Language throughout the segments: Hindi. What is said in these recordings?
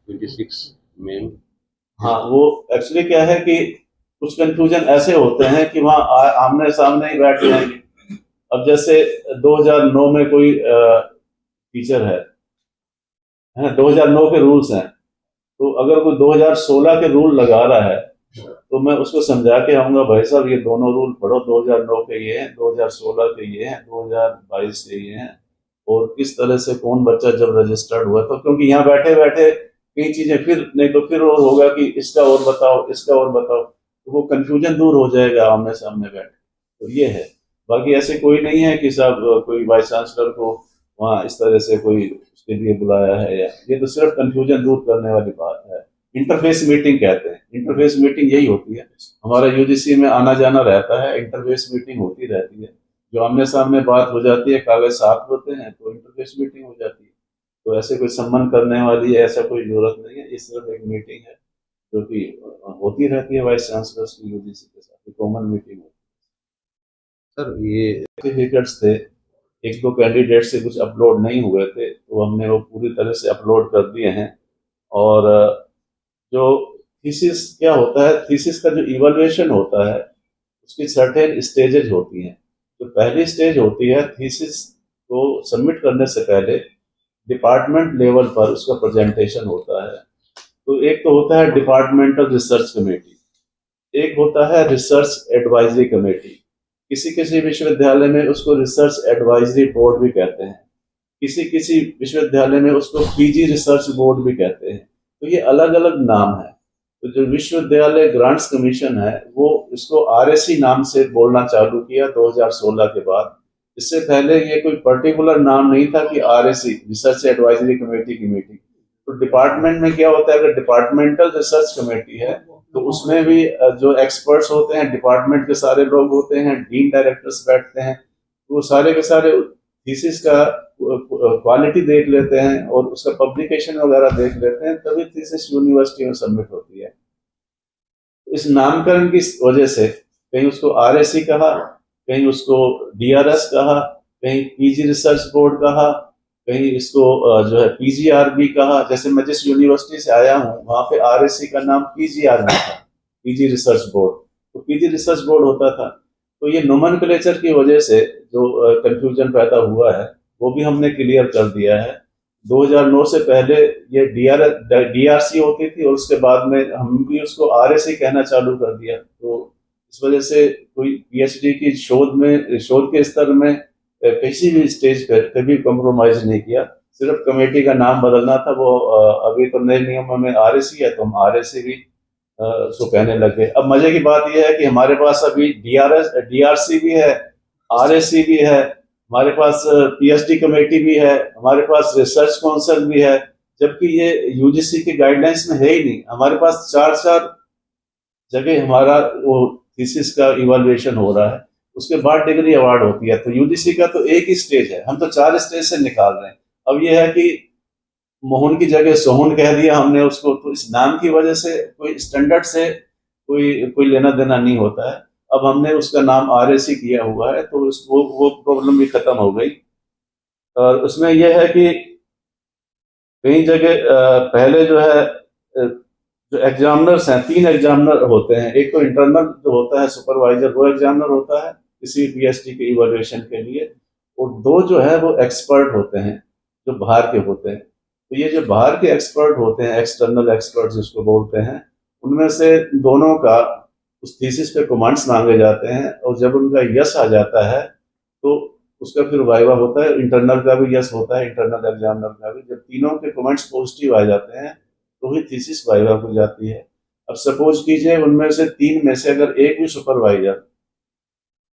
26 में। हाँ, वो एक्चुअली क्या है कि कुछ कंफ्यूजन ऐसे होते हैं कि वहाँ आमने सामने ही बैठ जाएंगे। अब जैसे 2009 में कोई टीचर है ना, 2009 के रूल्स हैं, तो अगर कोई 2016 के रूल लगा रहा है तो मैं उसको समझा के आऊंगा, भाई साहब ये दोनों रूल पढ़ो, 2009 के ये हैं, 2016 के ये हैं, 2022 के ये हैं, और किस तरह से कौन बच्चा जब रजिस्टर्ड हुआ, तो क्योंकि यहाँ बैठे बैठे कई चीजें फिर नहीं तो फिर और होगा कि इसका और बताओ, इसका और बताओ, तो वो कंफ्यूजन दूर हो जाएगा आमने सामने बैठे। तो ये है, बाकी ऐसे कोई नहीं है कि साहब कोई वाइस चांसलर को वहाँ इस तरह से कोई उसके लिए बुलाया है, या ये तो सिर्फ कंफ्यूजन दूर करने वाली बात है। इंटरफेस मीटिंग कहते हैं, इंटरफेस मीटिंग यही होती है। हमारा यूजीसी में आना जाना रहता है, इंटरफेस मीटिंग होती रहती है, जो आमने सामने बात हो जाती है, कागज साफ होते हैं तो इंटरफेस मीटिंग हो जाती है। तो ऐसे कोई सम्मान करने वाली है ऐसा कोई जरूरत नहीं है, ये सिर्फ एक मीटिंग है जो कि होती रहती है वाइस चांसलर की यूजीसी के साथ, कॉमन मीटिंग होती सर ये है। सर्टिफिकेट्स थे, एक दो कैंडिडेट से कुछ अपलोड नहीं हुए थे, तो हमने वो पूरी तरह से अपलोड कर दिए हैं। और जो थीसिस क्या होता है, थीसिस का जो इवैल्यूएशन होता है उसकी सर्टेन स्टेजेज होती हैं। जो पहली स्टेज होती है थीसिस को सबमिट करने से पहले डिपार्टमेंट लेवल पर उसका प्रेजेंटेशन होता है। तो एक तो होता है डिपार्टमेंटल रिसर्च कमेटी, एक होता है रिसर्च एडवाइजरी कमेटी। किसी किसी विश्वविद्यालय में उसको रिसर्च एडवाइजरी बोर्ड भी कहते हैं, किसी किसी विश्वविद्यालय में उसको पीजी रिसर्च बोर्ड भी कहते हैं। तो ये अलग अलग नाम है। तो जो विश्वविद्यालय ग्रांट्स कमीशन है वो इसको आरएससी नाम से बोलना चालू किया 2016 के बाद। इससे पहले ये कोई पर्टिकुलर नाम नहीं था कि आरएससी रिसर्च एडवाइजरी कमेटी की मीटिंग। तो डिपार्टमेंट में क्या होता है, अगर डिपार्टमेंटल रिसर्च कमेटी है तो उसमें भी जो एक्सपर्ट्स होते हैं डिपार्टमेंट के सारे लोग होते हैं, डीन डायरेक्टर्स बैठते हैं, वो सारे के सारे थीसिस का क्वालिटी देख लेते हैं और उसका पब्लिकेशन वगैरह देख लेते हैं, तभी थीसिस यूनिवर्सिटी में सबमिट होती है। इस नामकरण की वजह से कहीं उसको आरएससी कहा, कहीं उसको डीआरएस कहा, कहीं पीजी रिसर्च बोर्ड कहा, कहीं इसको जो है पीजीआरबी कहा। जैसे मैं जिस यूनिवर्सिटी से आया हूँ वहां पे आरएससी का नाम पीजीआरबी था, पीजी रिसर्च बोर्ड, तो पीजी रिसर्च बोर्ड होता था। तो ये नोमेनक्लेचर की वजह से जो कंफ्यूजन पैदा हुआ है वो भी हमने क्लियर कर दिया है। 2009 से पहले ये डीआरसी होती थी और उसके बाद में हम भी उसको आरएससी कहना चालू कर दिया। तो इस वजह से कोई पीएचडी की शोध के स्तर में किसी भी स्टेज पर कभी कॉम्प्रोमाइज नहीं किया, सिर्फ कमेटी का नाम बदलना था। वो अभी तो नए नियमों में आरएससी है तो हम आरएससी भी उसको कहने लगे। अब मजे की बात यह है कि हमारे पास अभी डीआरसी भी है, आरएससी भी है, हमारे पास पीएचडी कमेटी भी है, हमारे पास रिसर्च काउंसिल भी है, जबकि ये यूजीसी की गाइडलाइंस में है ही नहीं। हमारे पास चार चार जगह हमारा वो थीसिस का इवैल्यूएशन हो रहा है, उसके बाद डिग्री अवार्ड होती है। तो यूजीसी का तो एक ही स्टेज है, हम तो चार स्टेज से निकाल रहे हैं। अब ये है कि मोहन की जगह सोहन कह दिया हमने उसको, तो इस नाम की वजह से कोई स्टैंडर्ड से कोई कोई लेना देना नहीं होता है। अब हमने उसका नाम आरएससी किया हुआ है तो वो प्रॉब्लम भी खत्म हो गई। और उसमें यह है कि कई जगह पहले जो है जो एग्जामिनर्स हैं, तीन एग्जामिनर होते हैं। एक तो इंटरनल जो होता है सुपरवाइजर, वो एग्जामिनर होता है किसी पीएचडी के इवैल्यूएशन के लिए, और दो जो है वो एक्सपर्ट होते हैं जो बाहर के होते हैं। तो ये जो बाहर के एक्सपर्ट होते हैं, एक्सटर्नल एक्सपर्ट जिसको बोलते हैं, उनमें से दोनों का उस थीसिस पे कमेंट्स मांगे जाते हैं, और जब उनका यस आ जाता है तो उसका फिर वाइवा होता है। इंटरनल का भी यस होता है, इंटरनल एग्जामिनर का भी। जब तीनों के कमेंट्स पॉजिटिव आ जाते हैं तो ही थीसिस वाइवा हो जाती है। अब सपोज कीजिए उनमें से तीन में से अगर एक भी सुपरवाइजर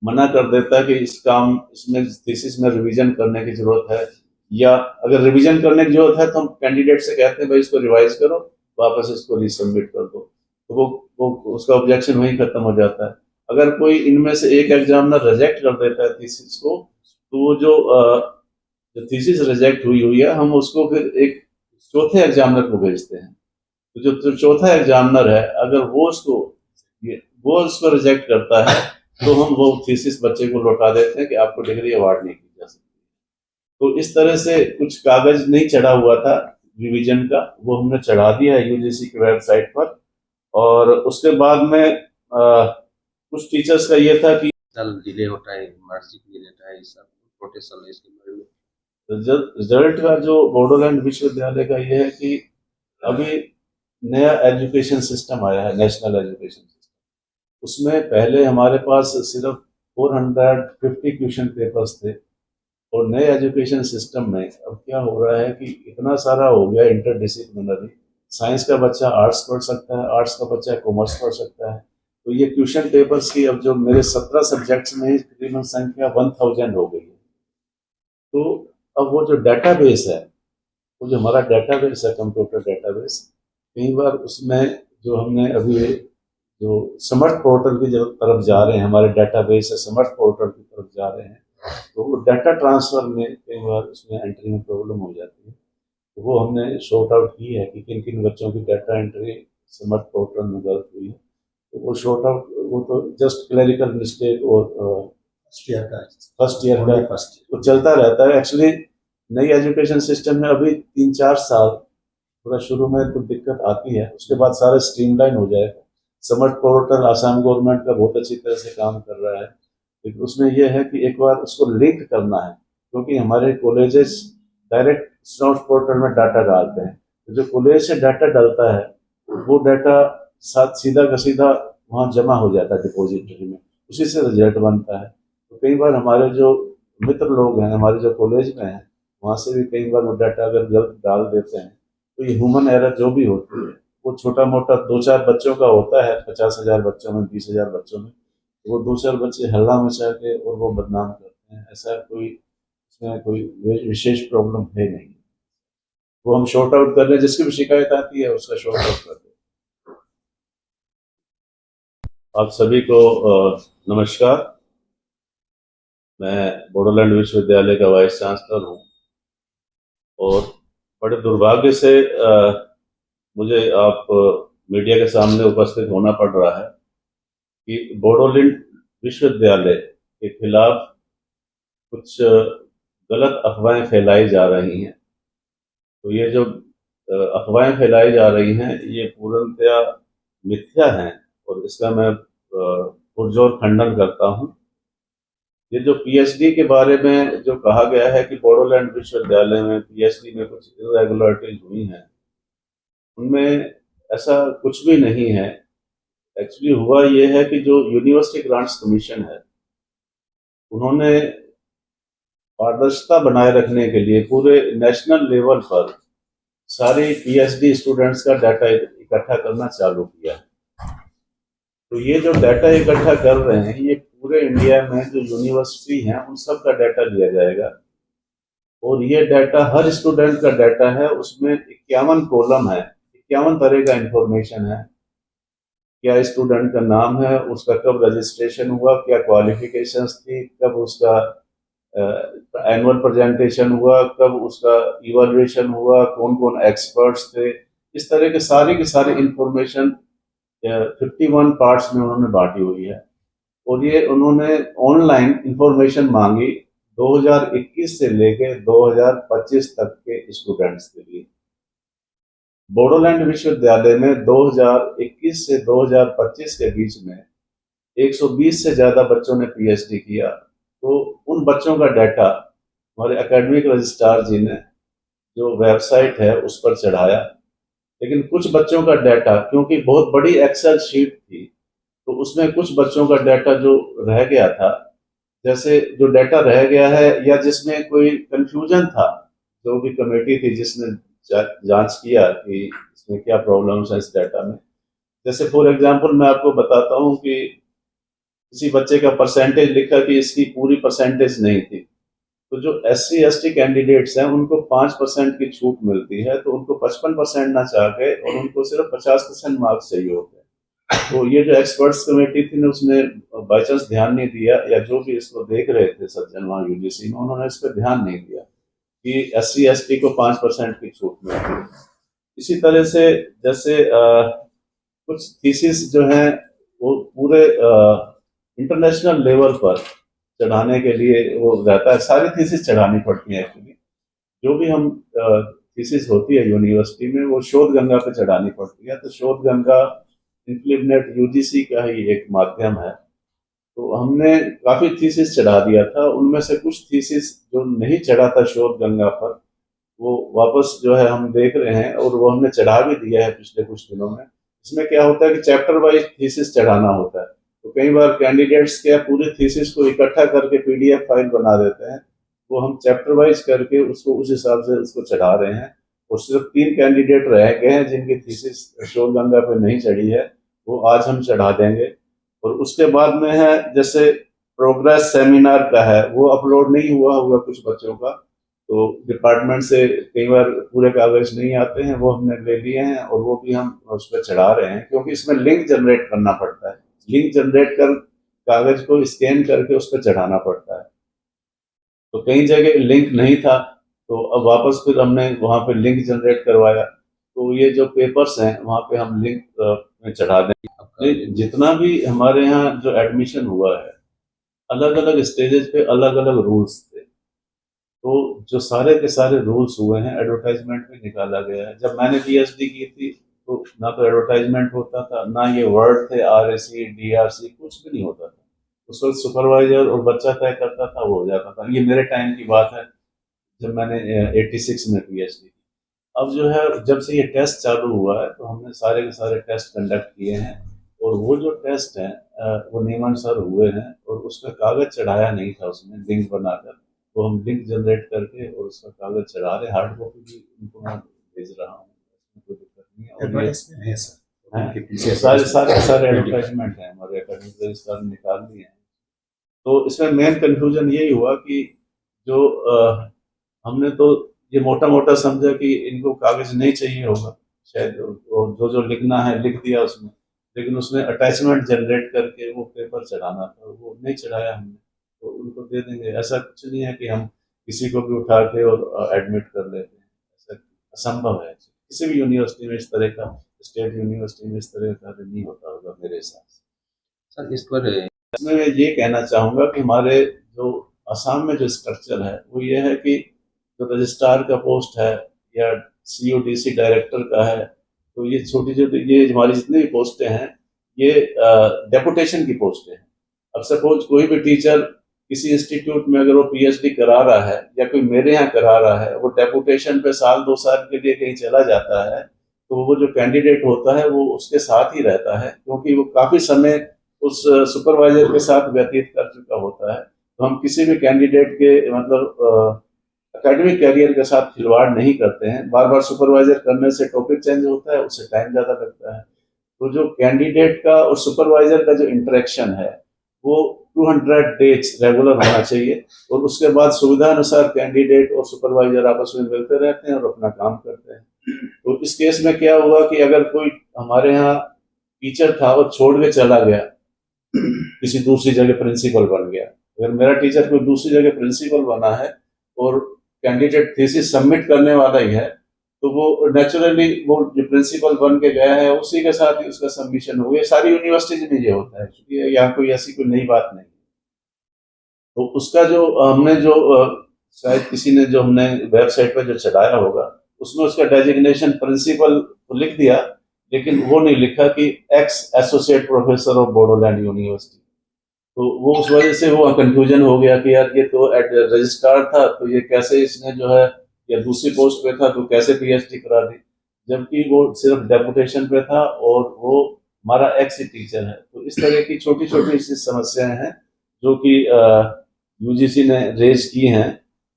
मना कर देता है कि इस काम इसमें थीसिस में रिवीजन करने की जरूरत है, या अगर रिवीजन करने की जरूरत है तो हम कैंडिडेट से कहते हैं भाई इसको रिवाइज करो, वापस इसको रीसबमिट कर दो, तो वो उसका ऑब्जेक्शन वहीं खत्म हो जाता है। अगर कोई इनमें से एक एग्जामिनर रिजेक्ट कर देता है थीसिस को, तो वो जो थीसिस रिजेक्ट हुई हुई है हम उसको फिर एक चौथे एग्जामिनर को भेजते हैं। तो जो चौथा एग्जामिनर है अगर वो उसको रिजेक्ट करता है तो हम वो थीसिस बच्चे को लौटा देते हैं कि आपको डिग्री अवार्ड नहीं की जा सकती। तो इस तरह से कुछ कागज नहीं चढ़ा हुआ था रिवीजन का, वो हमने चढ़ा दिया है यूजीसी की वेबसाइट पर। और उसके बाद में कुछ टीचर्स का ये था कि साल डिले होता है, मार्कशीट मिल जाता है, इस सब प्रोटेक्शन है इसके बारे में। रिजल्ट का जो बोडोलैंड विश्वविद्यालय का ये है कि अभी नया एजुकेशन सिस्टम आया है, नेशनल एजुकेशन सिस्टम। उसमें पहले हमारे पास सिर्फ 450 क्वेश्चन पेपर्स थे, और नए एजुकेशन सिस्टम में अब क्या हो रहा है कि इतना सारा हो गया इंटरडिसिप्लिनरी। साइंस का बच्चा आर्ट्स पढ़ सकता है, आर्ट्स का बच्चा कॉमर्स पढ़ सकता है। तो ये क्वेश्चन पेपर्स की अब जो मेरे 17 सब्जेक्ट्स में तकरीबन संख्या 1000 हो गई है। तो अब वो जो डेटाबेस है, वो जो हमारा डेटाबेस है, कंप्यूटर डेटाबेस, कई बार उसमें जो हमने अभी जो समर्थ पोर्टल की तरफ जा रहे हैं, हमारे डेटाबेस है समर्थ पोर्टल की तरफ जा रहे हैं, तो वो डाटा ट्रांसफर में कई बार उसमें एंट्री में प्रॉब्लम हो जाती है। तो वो हमने शॉर्ट आउट की है कि किन किन बच्चों की डाटा एंट्री समर्थ पोर्टल में गलत हुई है। तो वो शॉर्ट आउट, वो तो जस्ट क्लरिकल मिस्टेक और फर्स्ट ईयर का फर्स्ट ईयर का फर्स्ट तो चलता रहता है। एक्चुअली नई एजुकेशन सिस्टम में अभी 3-4 साल थोड़ा शुरू में तो दिक्कत आती है, उसके बाद सारा स्ट्रीमलाइन हो जाएगा। समर्थ पोर्टल आसाम गवर्नमेंट का बहुत अच्छी तरह से काम कर रहा है, लेकिन उसमें यह है कि एक बार उसको लिंक करना है, क्योंकि हमारे कॉलेजेस डायरेक्ट समर्थ पोर्टल में डाटा डालते हैं। तो जो कॉलेज से डाटा डालता है वो डाटा सीधा का सीधा वहाँ जमा हो जाता है डिपोजिटरी में, उसी से रिजल्ट बनता है। तो कई बार हमारे जो मित्र लोग हैं हमारे जो कॉलेज में हैं, वहाँ से भी कई बार वो डाटा अगर गलत डाल देते हैं, तो ये ह्यूमन एरर जो भी होती है, वो छोटा मोटा 2-4 बच्चों का होता है, 50,000 बच्चों में, 20,000 बच्चों में, तो वो 2-4 बच्चे हल्ला मचा के और वो बदनाम करते हैं। ऐसा कोई इसमें कोई विशेष प्रॉब्लम है नहीं। वो हम शॉर्ट आउट कर लें, जिसकी भी शिकायत आती है उसका शॉर्ट आउट कर दें। आप सभी को नमस्कार। मैं बोडोलैंड विश्वविद्यालय का वाइस चांसलर हूँ, और बड़े दुर्भाग्य से मुझे आप मीडिया के सामने उपस्थित होना पड़ रहा है कि बोडोलैंड विश्वविद्यालय के खिलाफ कुछ गलत अफवाहें फैलाई जा रही हैं। तो ये जो अफवाहें फैलाई जा रही हैं ये पूर्णतया मिथ्या हैं, और इसका मैं पुरजोर खंडन करता हूँ। ये जो पीएचडी के बारे में जो कहा गया है कि बोडोलैंड विश्वविद्यालय में पीएचडी में कुछ इरेगुलरिटीज हुई हैं, उनमें ऐसा कुछ भी नहीं है। एक्चुअली हुआ ये है कि जो यूनिवर्सिटी ग्रांट्स कमीशन है, उन्होंने पारदर्शिता बनाए रखने के लिए पूरे नेशनल लेवल पर सारे पीएचडी स्टूडेंट्स का डाटा इकट्ठा करना चालू किया है। तो ये जो डाटा इकट्ठा कर रहे हैं, ये पूरे इंडिया में जो यूनिवर्सिटी हैं उन सब का डाटा लिया जाएगा, और ये डाटा हर स्टूडेंट का डाटा है। उसमें 51 कॉलम है, 51 तरह का इंफॉर्मेशन है। क्या स्टूडेंट का नाम है, उसका कब रजिस्ट्रेशन हुआ, क्या क्वालिफिकेशंस थी, कब उसका एनुअल प्रेजेंटेशन हुआ, कब उसका इवैल्यूएशन हुआ, कौन कौन एक्सपर्ट्स थे, इस तरह के सारी इंफॉर्मेशन 51 पार्ट्स में उन्होंने बांटी हुई है। और ये उन्होंने ऑनलाइन इंफॉर्मेशन मांगी 2021 से लेके 2025 तक के स्टूडेंट्स के लिए। बोडोलैंड विश्वविद्यालय में 2021 से 2025 के बीच में 120 से ज्यादा बच्चों ने पीएचडी किया। तो उन बच्चों का डाटा हमारे एकेडमिक रजिस्ट्रार जी ने जो वेबसाइट है उस पर चढ़ाया, लेकिन कुछ बच्चों का डाटा, क्योंकि बहुत बड़ी एक्सेल शीट थी, तो उसमें कुछ बच्चों का डाटा जो रह गया था, जैसे जो डाटा रह गया है या जिसमें कोई कंफ्यूजन था, जो भी कमेटी थी जिसने जांच किया कि इसमें क्या प्रॉब्लम्स है इस डाटा में। जैसे फॉर एग्जांपल मैं आपको बताता हूँ कि किसी बच्चे का परसेंटेज लिखा कि इसकी पूरी परसेंटेज नहीं थी, तो जो SC ST कैंडिडेट्स हैं उनको 5% की छूट मिलती है, तो उनको 55% ना चाह के और उनको सिर्फ 50% मार्क्स चाहिए होते हैं। तो ये जो एक्सपर्ट्स कमेटी थी ना, उसने बाई चांस ध्यान नहीं दिया, या जो भी इसको देख रहे थे सज्जन वहाँ यूजीसी में, उन्होंने इस पर ध्यान नहीं दिया कि SC ST को 5% की छूट मिलती है। इसी तरह से जैसे कुछ थीसिस जो हैं वो पूरे इंटरनेशनल लेवल पर चढ़ाने के लिए वो रहता है, सारी थीसिस चढ़ानी पड़ती है एक्चुअली। जो भी हम थीसिस होती है यूनिवर्सिटी में, वो शोध गंगा पे चढ़ानी पड़ती है। तो शोध गंगा इनक्लिबनेट यूजीसी का ही एक माध्यम है। तो हमने काफी थीसिस चढ़ा दिया था, उनमें से कुछ थीसिस जो नहीं चढ़ा था शोध गंगा पर, वो वापस जो है हम देख रहे हैं, और वो हमने चढ़ा भी दिया है पिछले कुछ दिनों में। इसमें क्या होता है कि चैप्टर वाइज थीसिस चढ़ाना होता है। तो कई बार कैंडिडेट्स क्या पूरे थीसिस को इकट्ठा करके पीडीएफ फाइल बना देते हैं, वो हम चैप्टर वाइज करके उसको उस हिसाब से उसको चढ़ा रहे हैं। और सिर्फ 3 कैंडिडेट रह गए हैं जिनकी थीसिस शोध गंगा पे नहीं चढ़ी है, वो आज हम चढ़ा देंगे। और उसके बाद में है जैसे प्रोग्रेस सेमिनार का है, वो अपलोड नहीं हुआ होगा कुछ बच्चों का, तो डिपार्टमेंट से कई बार पूरे कागज नहीं आते हैं, वो हमने ले लिए हैं और वो भी हम उस पर चढ़ा रहे हैं, क्योंकि इसमें लिंक जनरेट करना पड़ता है। लिंक जनरेट कर कागज को स्कैन करके उस पर चढ़ाना पड़ता है। तो कई जगह लिंक नहीं था, तो अब वापस फिर हमने वहाँ पे लिंक जनरेट करवाया। तो ये जो पेपर्स हैं वहाँ पे हम लिंक में चढ़ा देंगे। जितना भी हमारे यहाँ जो एडमिशन हुआ है, अलग अलग स्टेजेस पे अलग अलग रूल्स थे। तो जो सारे के सारे रूल्स हुए हैं एडवर्टाइजमेंट में निकाला गया है। जब मैंने पीएचडी की थी तो ना तो एडवर्टाइजमेंट होता था, ना ये वर्ड थे आरएसी डीआरसी, कुछ भी नहीं होता था। उस वक्त सुपरवाइजर और बच्चा तय करता था, वो हो जाता था। ये मेरे टाइम की बात है जब मैंने 86 में पीएचडी की। अब जो है जब से ये टेस्ट चालू हुआ है तो हमने सारे के सारे टेस्ट कंडक्ट किए हैं, और वो जो टेस्ट हैं वो नियमानुसार हुए हैं। और उसका कागज चढ़ाया नहीं था उसमें लिंक बनाकर, तो हम लिंक जनरेट करके और उसका कागज चढ़ा रहे। हार्ड कॉपी भी उनको मैं भेज रहा हूँ, उसमें कोई दिक्कत नहीं है। और एडवर्टाइजमेंट है सर, हैं, उनके पीछे सारे सारे सारे एडवर्टाइजमेंट हैं हमारे एकेडमिक रजिस्ट्रार ने निकाल दिए हैं। तो इसमें मेन कंफ्यूजन यही हुआ कि जो हमने तो ये मोटा मोटा समझा कि इनको कागज नहीं चाहिए होगा शायद, और जो जो लिखना है लिख दिया उसमें, लेकिन उसमें अटैचमेंट जनरेट करके वो पेपर चढ़ाना था, वो नहीं चढ़ाया हमने। तो उनको दे देंगे। ऐसा कुछ नहीं है कि हम किसी को भी उठा के और एडमिट कर लेते हैं, ऐसा असंभव है। किसी भी यूनिवर्सिटी में इस तरह का, स्टेट यूनिवर्सिटी में इस तरह का नहीं होता होगा मेरे हिसाब से। सर इस पर इसमें मैं ये कहना चाहूँगा कि हमारे जो असम में जो स्ट्रक्चर है वो ये है कि जो रजिस्ट्रार का पोस्ट है या सीओडीसी डायरेक्टर का है, तो ये छोटी छोटी ये हमारी जितनी भी पोस्टें हैं ये डेपुटेशन की पोस्टें हैं। अब सपोज कोई भी टीचर किसी इंस्टीट्यूट में अगर वो पीएचडी करा रहा है या कोई मेरे यहाँ करा रहा है, वो डेपुटेशन पे साल 2 साल के लिए कहीं चला जाता है, तो वो जो कैंडिडेट होता है वो उसके साथ ही रहता है, क्योंकि वो काफी समय उस सुपरवाइजर के साथ व्यतीत कर चुका होता है। तो हम किसी भी कैंडिडेट के मतलब एकेडमिक कैरियर के साथ खिलवाड़ नहीं करते हैं। बार बार सुपरवाइजर करने से टॉपिक चेंज होता है, उससे टाइम ज्यादा लगता है। तो जो कैंडिडेट का और सुपरवाइजर का जो इंटरेक्शन है वो 200 डेज रेगुलर होना चाहिए, और उसके बाद सुविधा अनुसार कैंडिडेट और सुपरवाइजर आपस में मिलते रहते हैं और अपना काम करते हैं। तो इस केस में क्या हुआ कि अगर कोई हमारे यहाँ टीचर था वो छोड़ के चला गया, किसी दूसरी जगह प्रिंसिपल बन गया, अगर मेरा टीचर कोई दूसरी जगह प्रिंसिपल बना है और कैंडिडेट थीसिस सबमिट करने वाला ही है, तो वो नेचुरली वो जो प्रिंसिपल बन के गया है उसी के साथ ही उसका सबमिशन हो गया। सारी यूनिवर्सिटीज में ये होता है, क्योंकि यहाँ कोई ऐसी कोई नई बात नहीं। तो उसका जो हमने जो शायद किसी ने जो हमने वेबसाइट पर जो चढ़ाया होगा उसमें उसका डेजिग्नेशन प्रिंसिपल लिख दिया, लेकिन वो नहीं लिखा कि x associate professor of Bodoland university. तो वो उस वजह से वो कंफ्यूजन हो गया कि यार ये तो रजिस्ट्रार था, तो ये कैसे इसने जो है, या दूसरी पोस्ट पे था तो कैसे पीएचडी करा दी, जबकि वो सिर्फ डेपुटेशन पे था और वो हमारा एक्स टीचर है। तो इस तरह की छोटी छोटी समस्याएं हैं जो कि यूजीसी ने रेज की हैं,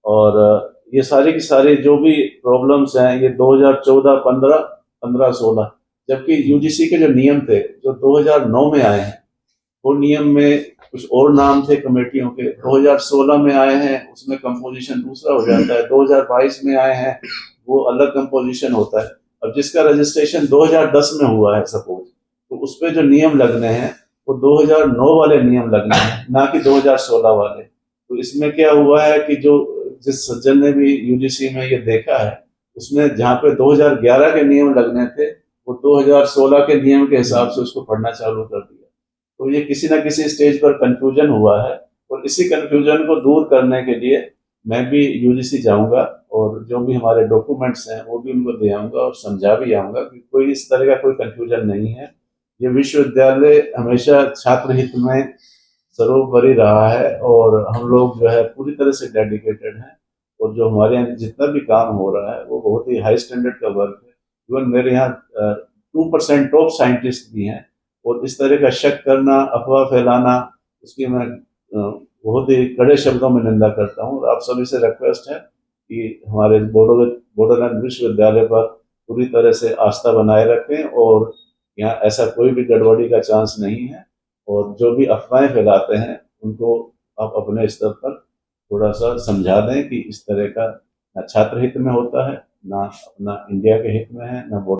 और ये सारी की सारी जो भी प्रॉब्लम्स हैं ये 2014, 15, 15, 16, जबकि यूजीसी के जो नियम थे जो 2009 में आए हैं वो नियम में कुछ और नाम थे कमेटियों के, 2016 में आए हैं उसमें कंपोजिशन दूसरा हो जाता है, 2022 में आए हैं वो अलग कंपोजिशन होता है। अब जिसका रजिस्ट्रेशन 2010 में हुआ है सपोज, तो उस पर जो नियम लगने हैं वो 2009 वाले नियम लगने हैं, ना कि 2016 वाले। तो इसमें क्या हुआ है कि जो जिस सज्जन ने भी यूजीसी में ये देखा है उसने जहाँ पे 2011 के नियम लगने थे वो 2016 के नियम के हिसाब से उसको पढ़ना चालू कर दिया। तो ये किसी न किसी स्टेज पर कंफ्यूजन हुआ है, और इसी कंफ्यूजन को दूर करने के लिए मैं भी यूजीसी जाऊंगा और जो भी हमारे डॉक्यूमेंट्स हैं वो भी उनको दे आऊँगा और समझा भी आऊँगा कि कोई इस तरह का कोई कंफ्यूजन नहीं है। ये विश्वविद्यालय हमेशा छात्र हित में सर्वोपरि रहा है और हम लोग जो है पूरी तरह से डेडिकेटेड हैं और जो हमारे यहाँ जितना भी काम हो रहा है वो बहुत ही हाई स्टैंडर्ड का वर्क है। इवन मेरे यहाँ 2% टॉप साइंटिस्ट भी हैं और इस तरह का शक करना, अफवाह फैलाना, उसकी मैं बहुत ही कड़े शब्दों में निंदा करता हूँ। और आप सभी से रिक्वेस्ट है कि हमारे बोडोलैंड विश्वविद्यालय पर पूरी तरह से आस्था बनाए रखें और यहाँ ऐसा कोई भी गड़बड़ी का चांस नहीं है। और जो भी अफवाहें फैलाते हैं उनको आप अपने स्तर पर थोड़ा सा समझा दें कि इस तरह का ना छात्र हित में होता है, ना अपना इंडिया के हित में है, ना